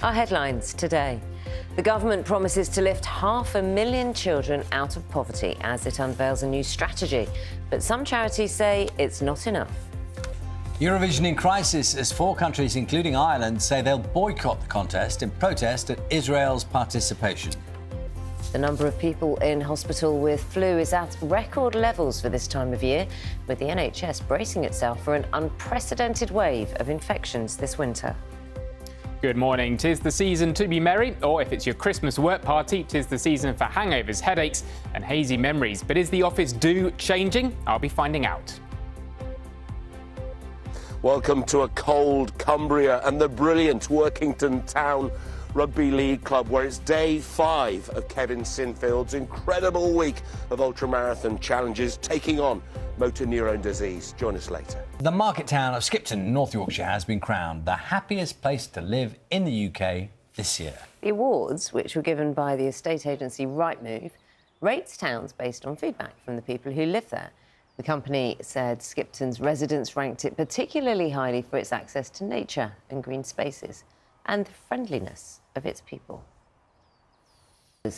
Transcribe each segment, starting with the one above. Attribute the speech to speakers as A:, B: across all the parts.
A: Our headlines today. The government promises to lift 500,000 children out of poverty as it unveils a new strategy. But some charities say it's not enough.
B: Eurovision in crisis as 4 countries, including Ireland, say they'll boycott the contest in protest at Israel's participation.
A: The number of people in hospital with flu is at record levels for this time of year, with the NHS bracing itself for an unprecedented wave of infections this winter.
C: Good morning. 'Tis the season to be merry, or if it's your Christmas work party, 'tis the season for hangovers, headaches and hazy memories. But is the office do changing? I'll be finding out.
D: Welcome to a cold Cumbria and the brilliant Workington Town Rugby League Club, where it's day 5 of Kevin Sinfield's incredible week of ultramarathon challenges taking on motor neurone disease. Join us later.
B: The market town of Skipton, North Yorkshire, has been crowned the happiest place to live in the UK this year.
A: The awards, which were given by the estate agency Rightmove, rates towns based on feedback from the people who live there. The company said Skipton's residents ranked it particularly highly for its access to nature and green spaces and the friendliness of its people.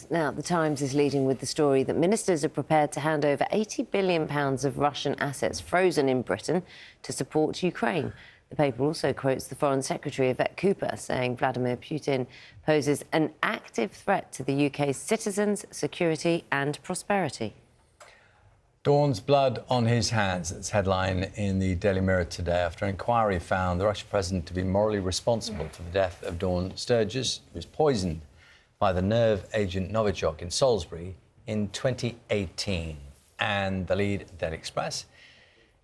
A: Now, The Times is leading with the story that ministers are prepared to hand over £80 billion of Russian assets frozen in Britain to support Ukraine. The paper also quotes the Foreign Secretary, Yvette Cooper, saying Vladimir Putin poses an active threat to the UK's citizens, security and prosperity.
B: Dawn's blood on his hands. That's headline in the Daily Mirror today after an inquiry found the Russian president to be morally responsible for the death of Dawn Sturgis, who was poisoned by the nerve agent Novichok in Salisbury in 2018. And the lead, Daily Express,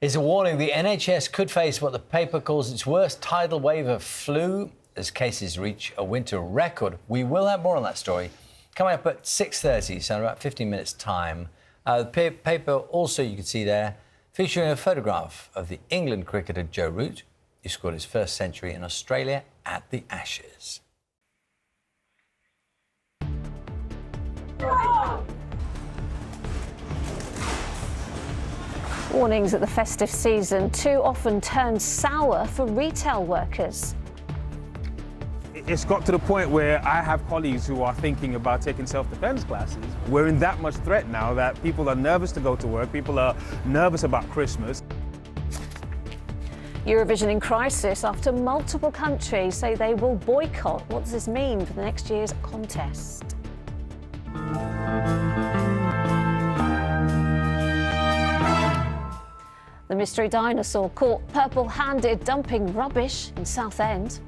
B: is a warning the NHS could face what the paper calls its worst tidal wave of flu as cases reach a winter record. We will have more on that story coming up at 6:30, so in about 15 minutes' time. The paper also, you can see there, featuring a photograph of the England cricketer Joe Root, who scored his first century in Australia at the Ashes.
E: Warnings that the festive season too often turns sour for retail workers.
F: It's got to the point where I have colleagues who are thinking about taking self-defense classes. We're in that much threat now that people are nervous to go to work, people are nervous about Christmas.
E: Eurovision in crisis after multiple countries say they will boycott. What does this mean for the next year's contest? The mystery dinosaur caught purple-handed dumping rubbish in Southend.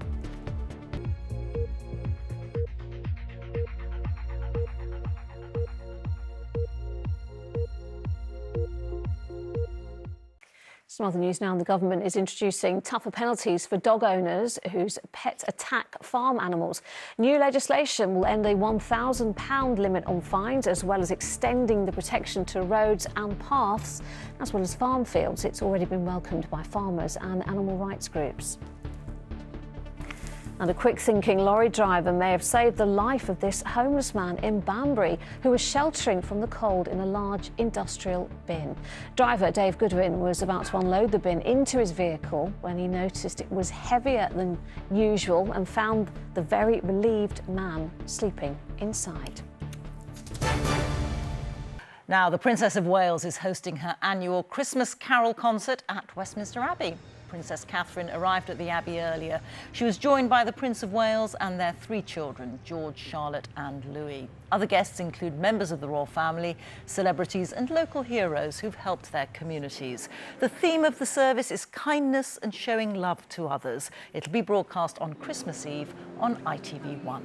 E: Some other news now. The government is introducing tougher penalties for dog owners whose pets attack farm animals. New legislation will end a £1,000 limit on fines, as well as extending the protection to roads and paths, as well as farm fields. It's already been welcomed by farmers and animal rights groups. And a quick-thinking lorry driver may have saved the life of this homeless man in Banbury who was sheltering from the cold in a large industrial bin. Driver Dave Goodwin was about to unload the bin into his vehicle when he noticed it was heavier than usual and found the very relieved man sleeping inside.
G: Now, the Princess of Wales is hosting her annual Christmas Carol concert at Westminster Abbey. Princess Catherine arrived at the Abbey earlier. She was joined by the Prince of Wales and their 3 children, George, Charlotte and Louis. Other guests include members of the royal family, celebrities and local heroes who've helped their communities. The theme of the service is kindness and showing love to others. It'll be broadcast on Christmas Eve on ITV1.